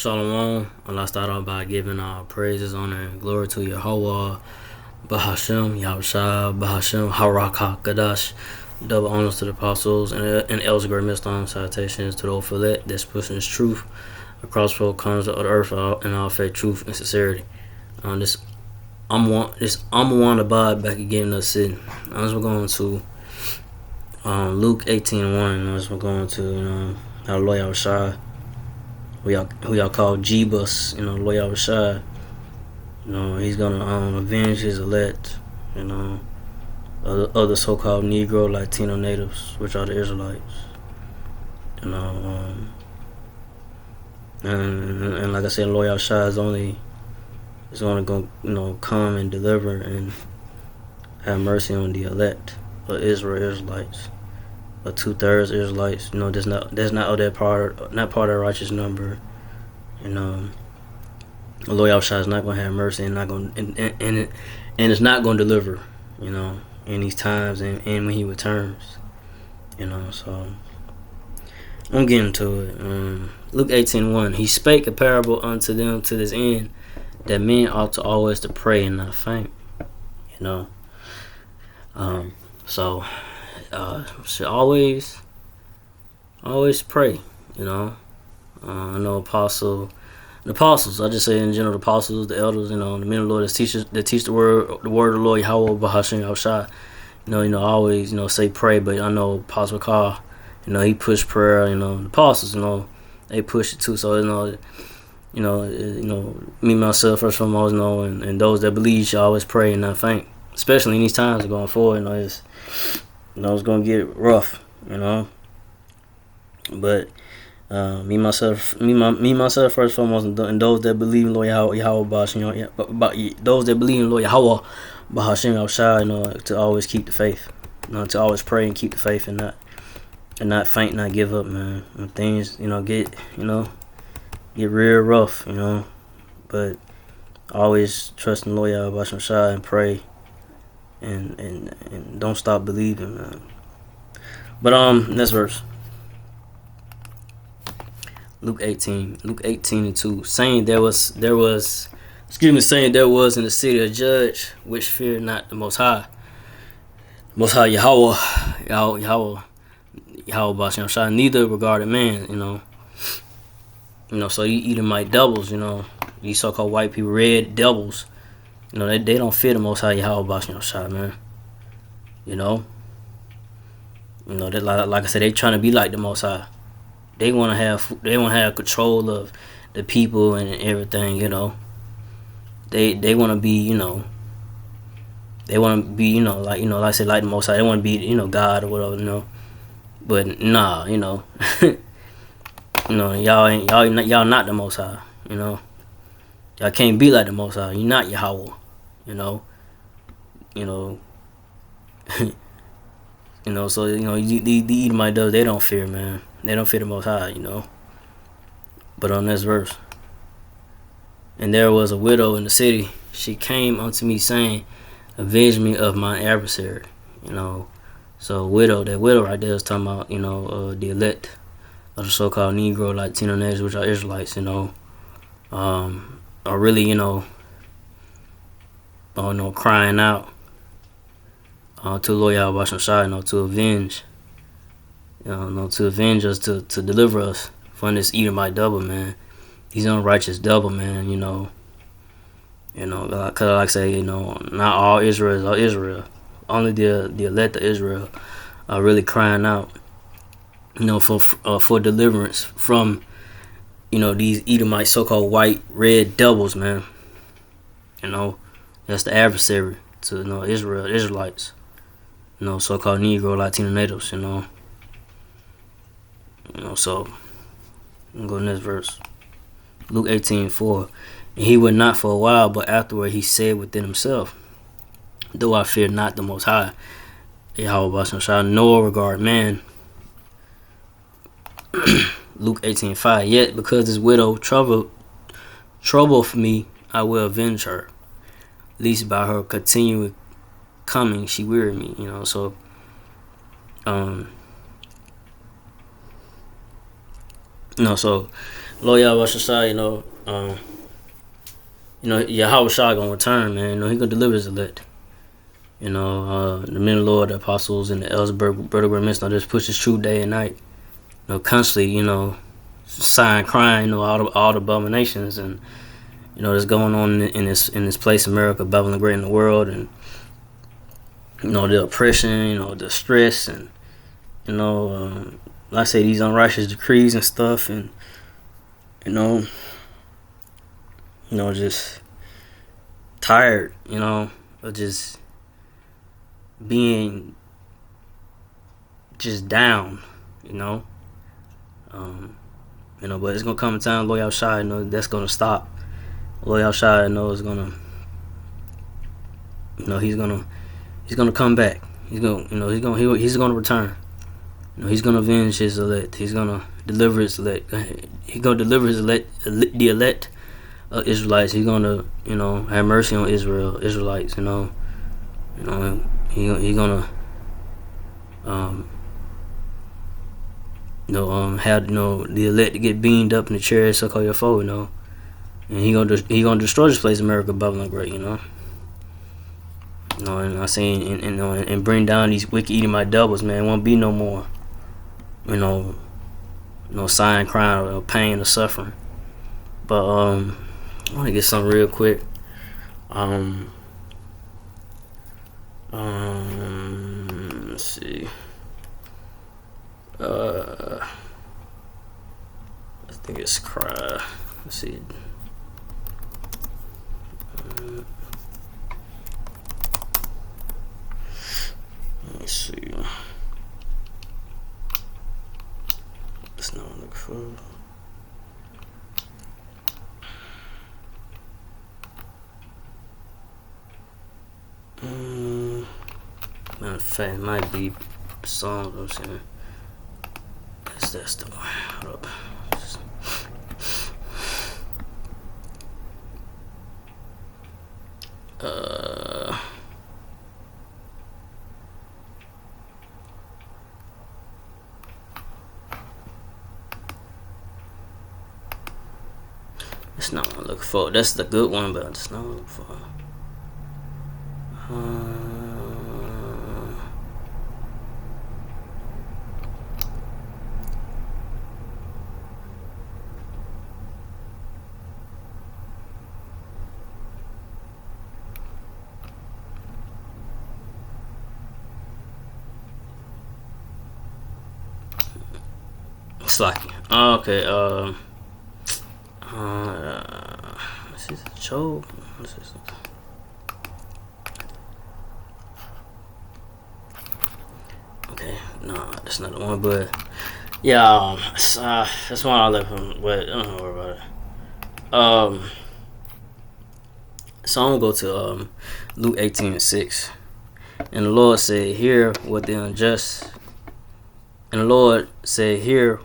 Shalom. Allah start off by giving all praises, honor, and glory to Yahawashi, Bahashem, Yahawashi, Bahashem, Haraka, Kadash. Double honors to the apostles and elders, great millstone. Salutations to the old fillet that's pushing this truth across four corners of the earth in all faith, truth, and sincerity. I'm one abide back again in the city. As we're going to Luke 18:1. As we're going to our Lord Yahawashi, who y'all call Jebus, Lord Yahawashi. He's gonna avenge his elect, other so-called Negro, Latino natives, which are the Israelites. And like I said, Lord Yahawashi is gonna go, come and deliver and have mercy on the elect of Israelites, or 2/3 Israelites. There's not that part, not part of the righteous number. The Lord Yahawashi is not gonna have mercy and not gonna and it's not gonna deliver, in these times and when He returns. So I'm getting to it. Luke 18:1. He spake a parable unto them to this end, that men ought to always to pray and not faint. So should always pray. I know the apostles. I just say in general, the apostles, the elders, the men of the Lord that teach the word of the Lord, Yahweh, Bahashem, Yahawashi. Always, say pray, but I know Apostle Carl, he pushed prayer. The apostles, they push it too. So me myself first and foremost, and those that believe should always pray and not faint, especially in these times going forward. It's gonna get rough, but me myself first and foremost, and those that believe in Lord Yahweh, those that believe in Lord Yahweh, Bahashem Yahawashi, to always keep the faith, to always pray and keep the faith and not faint, not give up, man. When things get real rough, but always trust in Lord Yahawashi and pray, and don't stop believing, man. But next verse. Luke 18:2, saying there was in the city a judge which feared not the Most High Yahweh Bashem, neither regarded man. So you Edomite devils, these so-called white people, red devils, they don't fear the Most High Yahweh Bashem, man. They, like I said, they trying to be like the Most High. They want to have control of the people and everything. They want to be, they want to be, like I said, like the Most High. They want to be, God or whatever, But nah, y'all not the Most High. Y'all can't be like the Most High. You're not Yahweh. So the Edomite does. They don't fear, man. They don't fear the Most High, But on this verse, and there was a widow in the city. She came unto me, saying, avenge me of my adversary. So that widow right there is talking about, the elect of the so-called Negro, Latino natives, which are Israelites, are really, crying out to Lord Yahawashi, to avenge. To avenge us, to deliver us from this Edomite devil, man. These unrighteous devil, man. Cause like I say, not all Israel are Israel. Only the elect of Israel are really crying out, for deliverance from, these Edomite so-called white red devils, man. That's the adversary to Israelites. So-called Negro, Latino natives, So I'm going to this verse. Luke 18:4. And he went not for a while, but afterward he said within himself, though I fear not the Most High, Yahweh, nor regard man. Luke 18:5. Yet because this widow troubleth me, I will avenge her, lest by her continuing coming she weary me. So So Lord Yahawashi, Yahawashi gonna return, man. He gonna deliver his elect. The men of the Lord, the apostles, and the elders, brother, just push his truth day and night. Constantly, sighing, crying, all the abominations and that's going on in this place, America, Babylon the Great in the world, and the oppression, the stress, and like I say, these unrighteous decrees and stuff, and just tired, of just being just down, but it's gonna come a time, Lord Yahawashi, that's gonna stop. Lord Yahawashi, is gonna, he's gonna come back. He's gonna return. He's gonna avenge his elect. He's gonna deliver his elect. He's gonna deliver his elect, the elect Israelites. He's gonna, have mercy on Israelites. He gonna, have the elect to get beamed up in the chariot, so call your foe. And he gonna destroy this place, America, Babylon Great. And I seen and bring down these wicked Edomite devils, man. Won't be no more. Sighing, crying, or pain, or suffering. But I want to get something real quick. Let's see. I think it's cry. Let's see. Let's see. That's not what I'm looking for. Matter of fact, it might be songs I'm saying. That's the one. Hold up. That's not what I'm looking for. That's the good one, but that's not what I'm looking for. It's like, okay, this is a choke. Okay, no, that's not the one, but yeah, that's one I left him, but don't worry about it. So I'm gonna go to Luke 18:6, and the Lord said, "Hear what the unjust." And the Lord said, "Hear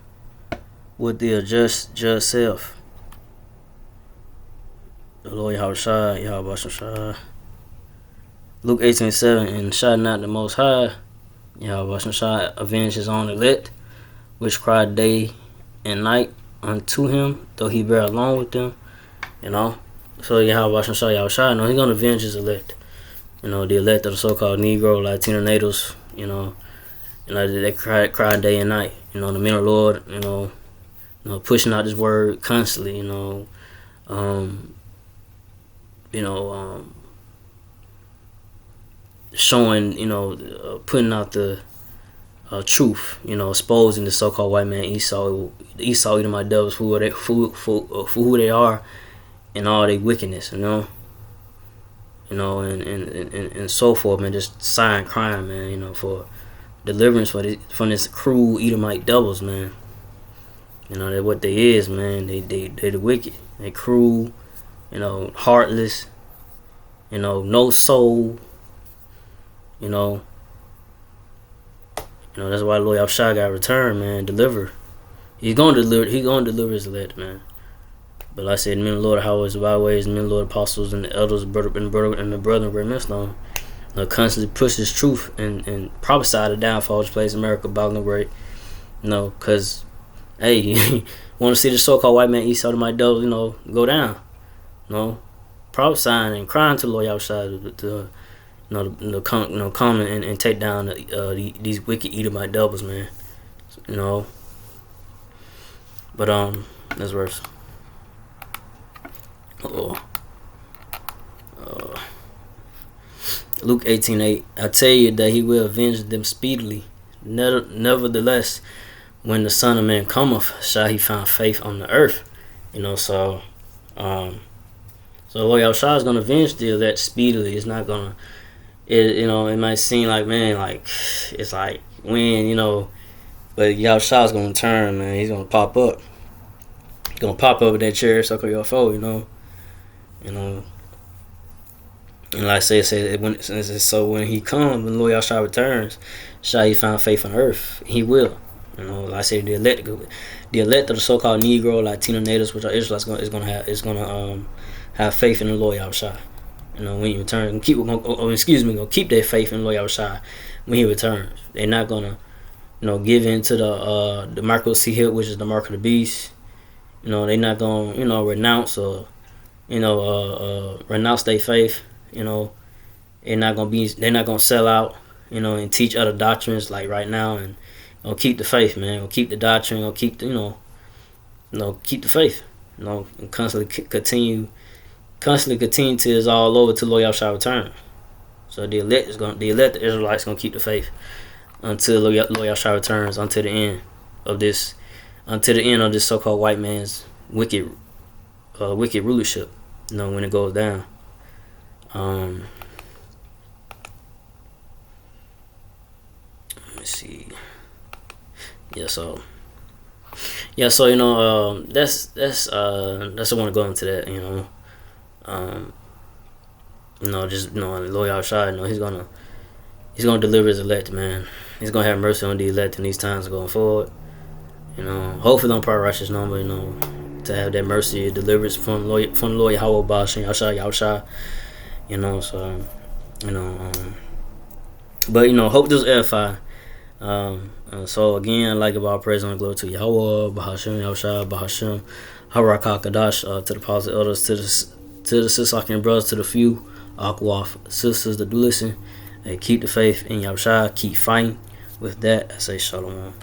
what the unjust judge saith." The Lord Yahawashi. Luke 18:7, and shall not the Most High Yahawashi avenge his own elect, which cry day and night unto him, though he bear along with them. So Yahawashi, he's gonna avenge his elect. The elect of the so-called Negro, Latino natives. They cry day and night. The men of the Lord. Pushing out this word constantly. Showing, putting out the truth, exposing the so-called white man Esau Edomite devils for who they are and all their wickedness, and so forth, man. Just sighing, crying, man, for deliverance from this cruel Edomite devils, man. That what they is, man. They the wicked. They cruel, heartless, no soul. That's why Lord Yahawashi got returned, man. Deliver. He's gonna deliver his elect, man. But like I said, the men of the Lord, highways, the byways, the men of the Lord, apostles, and the elders, and the brother and great millstone, constantly push this truth and prophesy the downfall of this place, America, Babylon Great. Because Hey, want to see the so-called white man eat sodomite devils, go down, you know, prophesying and crying to the Lord Yahawashi to come and take down these wicked Edomite devils, man. You know, but this verse. Luke 18:8. I tell you that he will avenge them speedily. Nevertheless, when the Son of Man cometh, shall he find faith on the earth? So Lord Yahawashi is gonna avenge the elect speedily. It's not gonna. It might seem like, man, like it's like when but Yahawashi is gonna turn, man. He's gonna pop up. He's gonna pop up with that chair, circle your foe, And like I said, when he comes, when Lord Yahawashi returns, shall he find faith on earth? He will. Like I said, the elect of the so-called Negro, Latino natives, which are Israelites, is gonna have faith in the Lord Yahawashi. When he returns, gonna keep their faith in the Lord Yahawashi when he returns. They're not gonna, give in to the Mark of the which is the mark of the beast. They're not gonna, renounce or, renounce their faith. They're not gonna sell out, and teach other doctrines like right now, and gonna keep the faith, man. Gonna keep the doctrine. Gonna keep the, keep the faith. And constantly continue to is all over till Lord Yahawashi return. So the elect the Israelites gonna keep the faith until Lord Yahawashi returns, until the end of this so-called white man's wicked rulership. When it goes down. Let me see. That's I want to go into that. Lord Yahawashi, he's gonna deliver his elect, man. He's gonna have mercy on the elect in these times going forward. Hopefully don't probably righteous number, to have that mercy, deliverance from the Lord Yahawashi, but hope this edify. So again, like about praise and glory to Yahweh, Bahashem, Yahawashi, Bahashem, Harakah Kadash, to the apostles, elders, to the sisters and brothers, to the few Akwaf sisters that do listen, and keep the faith in Yahawashi, keep fighting. With that, I say shalom.